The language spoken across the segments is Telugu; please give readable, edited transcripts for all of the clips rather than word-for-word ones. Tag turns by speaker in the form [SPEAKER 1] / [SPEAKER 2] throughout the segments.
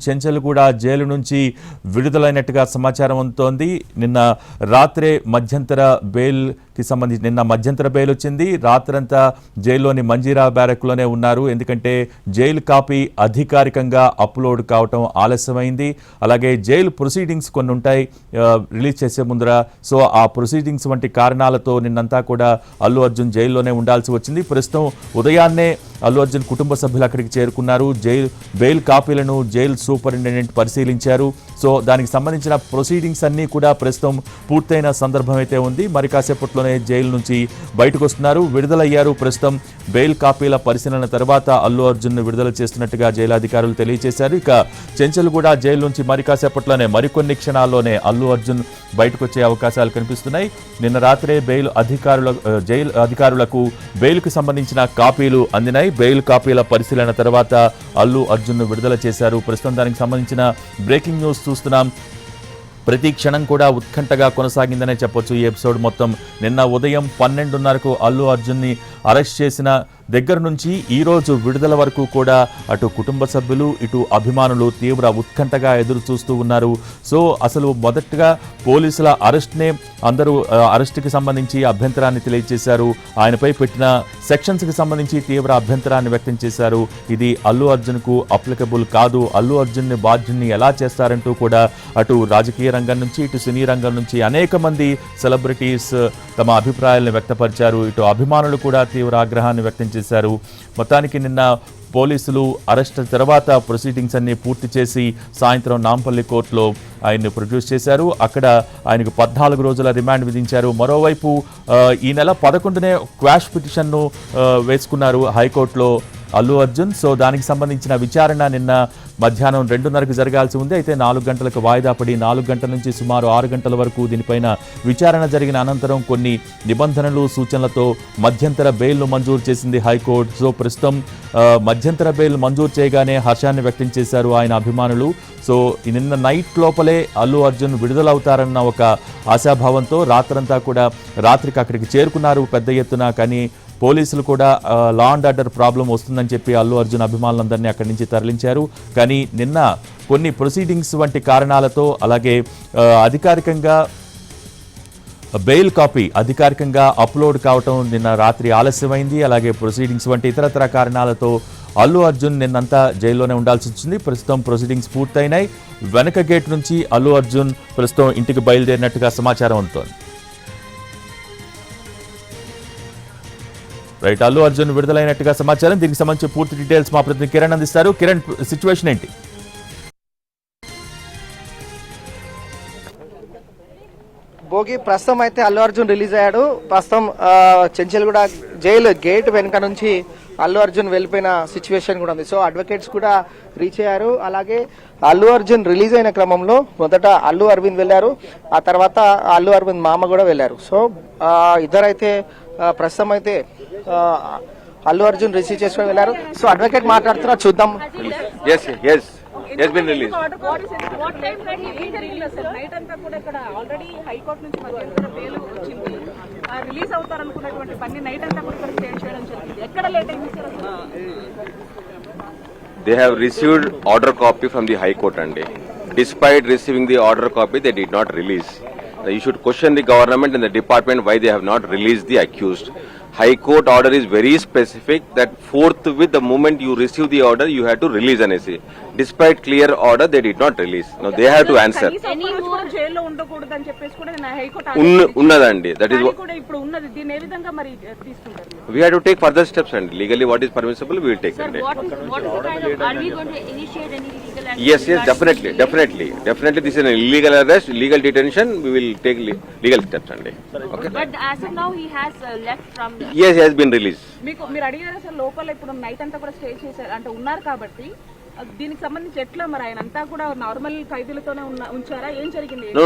[SPEAKER 1] చెంచల్గూడ జైలు నుంచి విడుదలైనట్టుగా సమాచారం అందుతోంది. నిన్న రాత్రే మధ్యంతర బెయిల్కి సంబంధించి నిన్న మధ్యంతర బెయిల్ వచ్చింది. రాత్రంతా జైల్లోని మంజీరా బ్యారక్లోనే ఉన్నారు. ఎందుకంటే జైలు కాపీ అధికారికంగా అప్లోడ్ కావటం ఆలస్యమైంది. అలాగే జైలు ప్రొసీడింగ్స్ కొన్ని ఉంటాయి రిలీజ్ చేసే ముందర. సో ఆ ప్రొసీడింగ్స్ వంటి కారణాలతో నిన్నంతా కూడా అల్లు అర్జున్ జైల్లోనే ఉండాల్సి వచ్చింది. ప్రస్తుతం ఉదయాన్నే అల్లు అర్జున్ కుటుంబ సభ్యులు అక్కడికి చేరుకున్నారు. బెయిల్ కాపీలను జైలు సూపరింటెండెంట్ పరిశీలించారు. సో దానికి సంబంధించిన ప్రొసీడింగ్స్ అన్నీ కూడా ప్రస్తుతం పూర్తయిన సందర్భం అయితే ఉంది. మరి కాసేపట్లోనే జైలు నుంచి బయటకు వస్తున్నారు, విడుదలయ్యారు. ప్రస్తుతం బెయిల్ కాపీల పరిశీలన తర్వాత అల్లు అర్జున్ను విడుదల చేస్తున్నట్టుగా జైలు అధికారులు తెలియజేశారు. ఇక చెంచల్గూడ జైలు నుంచి మరి కాసేపట్లోనే మరికొన్ని క్షణాల్లోనే అల్లు అర్జున్ బయటకు వచ్చే అవకాశాలు కనిపిస్తున్నాయి. నిన్న రాత్రే జైలు అధికారులకు బెయిల్కు సంబంధించిన కాపీలు అందినాయి. బెయిల్ కాపీల పరిశీలన తర్వాత అల్లు అర్జున్ను విడుదల చేశారు. ప్రస్తుతం దానికి సంబంధించిన బ్రేకింగ్ న్యూస్ చూస్తున్నాం. ప్రతి క్షణం కూడా ఉత్కంఠగా కొనసాగిందనే చెప్పొచ్చు. ఈ ఎపిసోడ్ మొత్తం నిన్న ఉదయం 12:30కు అల్లు అర్జున్ని అరెస్ట్ చేసిన దగ్గర నుంచి ఈరోజు విడుదల వరకు కూడా అటు కుటుంబ సభ్యులు ఇటు అభిమానులు తీవ్ర ఉత్కంఠగా ఎదురు చూస్తూ ఉన్నారు. సో అసలు మొదటగా పోలీసుల అరెస్ట్నే అందరూ అరెస్ట్కి సంబంధించి అభ్యంతరాన్ని తెలియజేశారు. ఆయనపై పెట్టిన సెక్షన్స్కి సంబంధించి తీవ్ర అభ్యంతరాన్ని వ్యక్తం చేశారు. ఇది అల్లు అర్జున్కు అప్లికబుల్ కాదు, అల్లు అర్జున్ని బాధ్యున్ని ఎలా చేస్తారంటూ కూడా అటు రాజకీయ రంగం నుంచి ఇటు సినీ రంగం నుంచి అనేక మంది సెలబ్రిటీస్ తమ అభిప్రాయాలను వ్యక్తపరిచారు. ఇటు అభిమానులు కూడా తీవ్ర ఆగ్రహాన్ని వ్యక్తం చేశారు. మొత్తానికి నిన్న పోలీసులు అరెస్ట్ తర్వాత ప్రొసీడింగ్స్ అన్ని పూర్తి చేసి సాయంత్రం నాంపల్లి కోర్టులో ఆయన్ని ప్రొడ్యూస్ చేశారు. అక్కడ ఆయనకు 14 రోజుల రిమాండ్ విధించారు. మరోవైపు ఈ నెల 11నే క్వాష్ పిటిషన్ను వేసుకున్నారు హైకోర్టులో అల్లు అర్జున్. సో దానికి సంబంధించిన విచారణ నిన్న మధ్యాహ్నం 2:30కు జరగాల్సి ఉంది. అయితే 4 గంటలకు వాయిదా పడి 4 గంటల నుంచి సుమారు 6 గంటల వరకు దీనిపైన విచారణ జరిగిన అనంతరం కొన్ని నిబంధనలు సూచనలతో మధ్యంతర బెయిల్ను మంజూరు చేసింది హైకోర్టు. సో ప్రస్తుతం మధ్యంతర బెయిల్ మంజూరు చేయగానే హర్షాన్ని వ్యక్తం చేశారు ఆయన అభిమానులు. సో నిన్న నైట్ లోపలే అల్లు అర్జున్ విడుదలవుతారన్న ఒక ఆశాభావంతో రాత్రంతా కూడా రాత్రికి అక్కడికి చేరుకున్నారు పెద్ద ఎత్తున. కానీ పోలీసులు కూడా లా అండ్ ఆర్డర్ ప్రాబ్లం వస్తుందని చెప్పి అల్లు అర్జున్ అభిమానులందరినీ అక్కడి నుంచి తరలించారు. కానీ నిన్న కొన్ని ప్రొసీడింగ్స్ వంటి కారణాలతో అలాగే అధికారికంగా బెయిల్ కాపీ అధికారికంగా అప్లోడ్ కావటం నిన్న రాత్రి ఆలస్యమైంది. అలాగే ప్రొసీడింగ్స్ వంటి ఇతరత్ర కారణాలతో అల్లు అర్జున్ నిన్నంతా జైల్లోనే ఉండాల్సి వచ్చింది. ప్రస్తుతం ప్రొసీడింగ్స్ పూర్తయినాయి. వెనక గేట్ నుంచి అల్లు అర్జున్ ప్రస్తుతం ఇంటికి బయలుదేరినట్టుగా సమాచారం అందుతోంది. రైట్, అల్లు అర్జున్ విడుదలైనట్టుగా సమాచారం. దీనికి సంబంధించి పూర్తి డీటెయిల్స్ మా ప్రతినిధి కిరణ్ అందిస్తారు. కిరణ్, సిచ్యువేషన్ ఏంటి?
[SPEAKER 2] భోగి ప్రస్తుతం అయితే అల్లు అర్జున్ రిలీజ్ అయ్యాడు. ప్రస్తుతం చెంచల్గూడ జైలు గేట్ వెనుక నుంచి అల్లు అర్జున్ వెళ్ళిపోయిన సిచ్యువేషన్ కూడా ఉంది. సో అడ్వకేట్స్ కూడా రీచ్ అయ్యారు. అలాగే అల్లు అర్జున్ రిలీజ్ అయిన క్రమంలో మొదట అల్లు అరవింద్ వెళ్ళారు, ఆ తర్వాత అల్లు అరవింద్ మామ కూడా వెళ్ళారు. సో ఇద్దరైతే ప్రస్తుతం అయితే అల్లు అర్జున్ రిసీవ్ చేసుకుని వెళ్ళారు. సో అడ్వకేట్ మాట్లాడుతున్నా, చూద్దాం.
[SPEAKER 3] Has been released.
[SPEAKER 4] What time can he be released? Night anta kuda ikkada already high court nunchi madhyantara bail vachindi. Release avutarantunnatuvanti panni night anta kuda ikkada stay cheyadam jarigindi. Ekkada late ayindi sir asalu?
[SPEAKER 3] They have received order copy from the high court andi. Despite receiving the order copy, they did not release. Now you should question the government and the department why they have not released the accused. High court order is very specific that forthwith the moment you receive the order you have to release an essay. Despite clear order, they did not release. Now they have to answer.
[SPEAKER 4] జైల్లో ఉండకూడదు అని చెప్పేసి కూడా నేను హై కోర్ట్
[SPEAKER 3] ఉన్నదండి. That is
[SPEAKER 4] కూడా ఇప్పుడు ఉన్నది. దీని ఏ విధంగా మరి తీసుకుంటారు?
[SPEAKER 3] We have to take further steps and legally what is permissible we will take.
[SPEAKER 5] Sir, what is the kind of, are we going to initiate any legal action?
[SPEAKER 3] Yes, definitely this is an illegal arrest, illegal detention. We will take legal steps and okay.
[SPEAKER 5] But as of now he has left from the...
[SPEAKER 3] Yes, he has been released.
[SPEAKER 4] మీకు మీరు అడిగారు సార్, లోపల ఇప్పుడు నైట్ అంతా కూడా స్టే చేశారు అంటే ఉన్నారు కాబట్టి దీనికి సంబంధించి ఎట్లా మరి ఆయన అంతా కూడా నార్మల్ ఖైదీలతోనే ఉంచారా, ఏం జరిగింది?
[SPEAKER 3] No,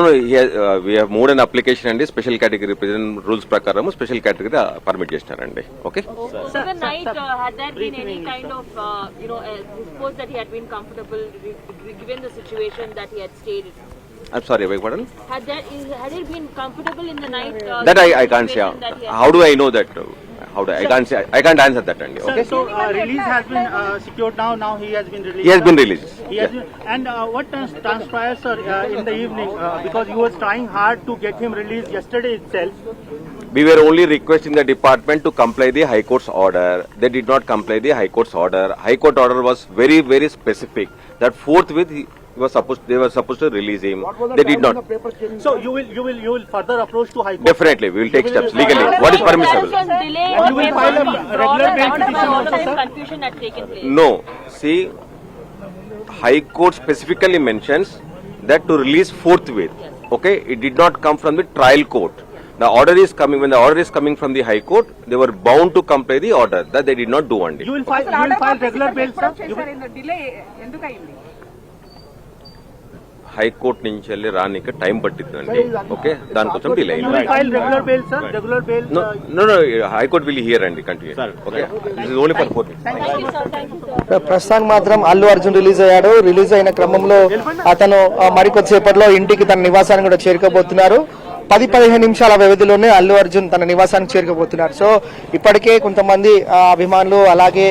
[SPEAKER 3] we have moved an application and special category prison rules prakaram special category permit చేస్తారండి. Okay.
[SPEAKER 5] So the night had there been any kind of suppose that he had been comfortable given the situation that he had stayed in?
[SPEAKER 3] I'm sorry, beg pardon?
[SPEAKER 5] Had he been comfortable in the night?
[SPEAKER 3] That I can't say. How do I know that? how do I can't answer that, Andy.
[SPEAKER 6] Sir,
[SPEAKER 3] Okay.
[SPEAKER 6] so release has been secured now. Now he has been released.
[SPEAKER 3] He has been released.
[SPEAKER 6] He has been, and what transpires, sir, in the evening? Because you was trying hard to get him released yesterday itself.
[SPEAKER 3] We were only requesting the department to comply the High Court's order. They did not comply the High Court's order. High Court order was very, very specific that forthwith they were supposed to release him. They did not.
[SPEAKER 6] So you will further approach to High Court.
[SPEAKER 3] Definitely, we will take steps legally. What is permissible?
[SPEAKER 5] Delay
[SPEAKER 6] And you will file a regular bail petition
[SPEAKER 5] all
[SPEAKER 6] also,
[SPEAKER 5] of
[SPEAKER 6] sir?
[SPEAKER 5] confusion had taken place.
[SPEAKER 3] No. See, High Court specifically mentions that to release forthwith. Okay, it did not come from the trial court. The order is coming. When the order is coming from the High Court, they were bound to comply the order. That they did not do, Andy.
[SPEAKER 6] You will file regular bail, sir. You will,
[SPEAKER 4] delay ఎందుకు అయింది?
[SPEAKER 3] హైకోర్టు నుంచి వెళ్ళి రానికి టైం పట్టిందండి. ఓకే, దానికోసం delay
[SPEAKER 6] you will file regular bail, sir. Regular bail.
[SPEAKER 3] No, high court will hear అండి continue. Okay, this is only for court.
[SPEAKER 5] Thank you, sir. Thank you, sir.
[SPEAKER 2] ప్రస్తుతానికి మాత్రం అల్లు అర్జున్ రిలీజ్ అయ్యాడు. రిలీజ్ అయిన క్రమంలో అతను మరికొద్దిసేపట్లో ఇంటికి తన నివాసాన్ని కూడా చేరుకోబోతున్నారు. 10-15 నిమిషాల వ్యవధిలోనే అల్లు అర్జున్ తన నివాసానికి చేరుకోబోతున్నారు. సో ఇప్పటికే కొంతమంది అభిమానులు, అలాగే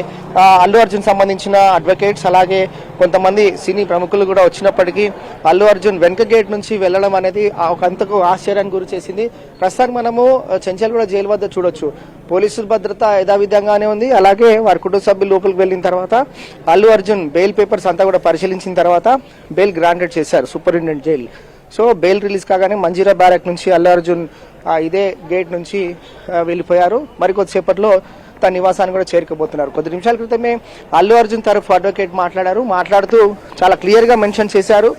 [SPEAKER 2] అల్లు అర్జున్ సంబంధించిన అడ్వకేట్స్, అలాగే కొంతమంది సినీ ప్రముఖులు కూడా వచ్చినప్పటికీ అల్లు అర్జున్ వెనక గేట్ నుంచి వెళ్ళడం అనేది ఒకంతకు ఆశ్చర్యానికి గురి చేసింది. ప్రస్తుతానికి మనము చెంచల్గూడ జైలు వద్ద చూడొచ్చు. పోలీసుల భద్రత యథావిధంగానే ఉంది. అలాగే వారి కుటుంబ సభ్యులు లోపలికి వెళ్ళిన తర్వాత అల్లు అర్జున్ బెయిల్ పేపర్స్ అంతా కూడా పరిశీలించిన తర్వాత బెయిల్ గ్రాంటెడ్ చేశారు superintendent jail. So bail release కాగానే మంజీరా బ్యారక్ నుంచి అల్లు అర్జున్ ఇదే గేట్ నుంచి వెళ్ళిపోయారు. మరికొద్దిసేపట్లో తన నివాసాన్ని కూడా చేరుకోబోతున్నారు. కొద్ది నిమిషాల క్రితమే అల్లు అర్జున్ తరఫు అడ్వకేట్ మాట్లాడుతూ చాలా క్లియర్గా మెన్షన్ చేశారు.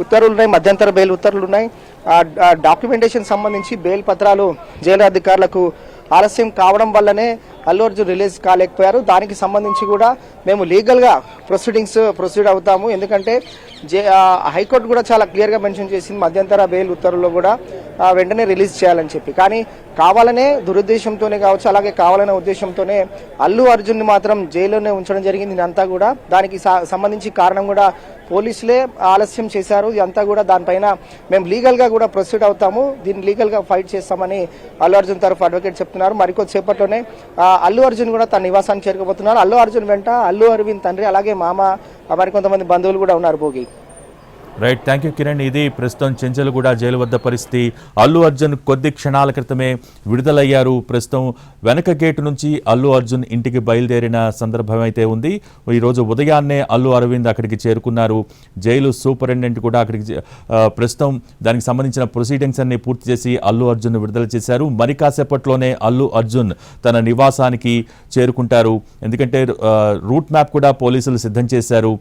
[SPEAKER 2] ఉత్తర్వులు ఉన్నాయి, మధ్యంతర బెయిల్ ఉత్తర్వులు ఉన్నాయి. డాక్యుమెంటేషన్ సంబంధించి బెయిల్ పత్రాలు జైలు అధికారులకు ఆలస్యం కావడం వల్లనే అల్లు అర్జున్ రిలీజ్ కాలేకపోయారు. దానికి సంబంధించి కూడా మేము లీగల్గా ప్రొసీడ్ అవుతాము. ఎందుకంటే హైకోర్టు కూడా చాలా క్లియర్గా మెన్షన్ చేసింది మధ్యంతర బెయిల్ ఉత్తర్వుల్లో కూడా వెంటనే రిలీజ్ చేయాలని చెప్పి. కానీ కావాలనే దురుద్దేశంతోనే కావచ్చు, అలాగే కావాలనే ఉద్దేశంతోనే అల్లు అర్జున్ని మాత్రం జైల్లోనే ఉంచడం జరిగింది. ఇదంతా కూడా దానికి సంబంధించి కారణం కూడా పోలీసులే ఆలస్యం చేశారు. ఇదంతా కూడా దానిపైన మేము లీగల్గా కూడా ప్రొసీడ్ అవుతాము, దీన్ని లీగల్గా ఫైట్ చేస్తామని అల్లు అర్జున్ తరఫు అడ్వకేట్ చెప్తున్నారు. మరికొద్దిసేపట్లోనే అల్లు అర్జున్ కూడా తన నివాసానికి చేరుకోబోతున్నారు. అల్లు అర్జున్ వెంట అల్లు అరవింద్ తండ్రి, అలాగే మామ, మరికొంతమంది బంధువులు కూడా ఉన్నారు. Bhogi
[SPEAKER 1] right, thank you Kiran. ఇది ప్రస్తుతం చెంచల్గూడ జైలు వద్ద పరిస్థితి. అల్లు అర్జున్ కొద్ది క్షణాల క్రితమే విడుదలయ్యారు. ప్రస్తుతం వెనక గేటు నుంచి అల్లు అర్జున్ ఇంటికి బయలుదేరిన సందర్భం అయితే ఉంది. ఈరోజు ఉదయాన్నే అల్లు అరవింద్ అక్కడికి చేరుకున్నారు. జైలు సూపరింటెండెంట్ కూడా అక్కడికి ప్రస్తుతం దానికి సంబంధించిన ప్రొసీడింగ్స్ అన్ని పూర్తి చేసి అల్లు అర్జున్ విడుదల చేశారు. మరి కాసేపట్లోనే అల్లు అర్జున్ తన నివాసానికి చేరుకుంటారు. ఎందుకంటే రూట్ మ్యాప్ కూడా పోలీసులు సిద్ధం చేశారు.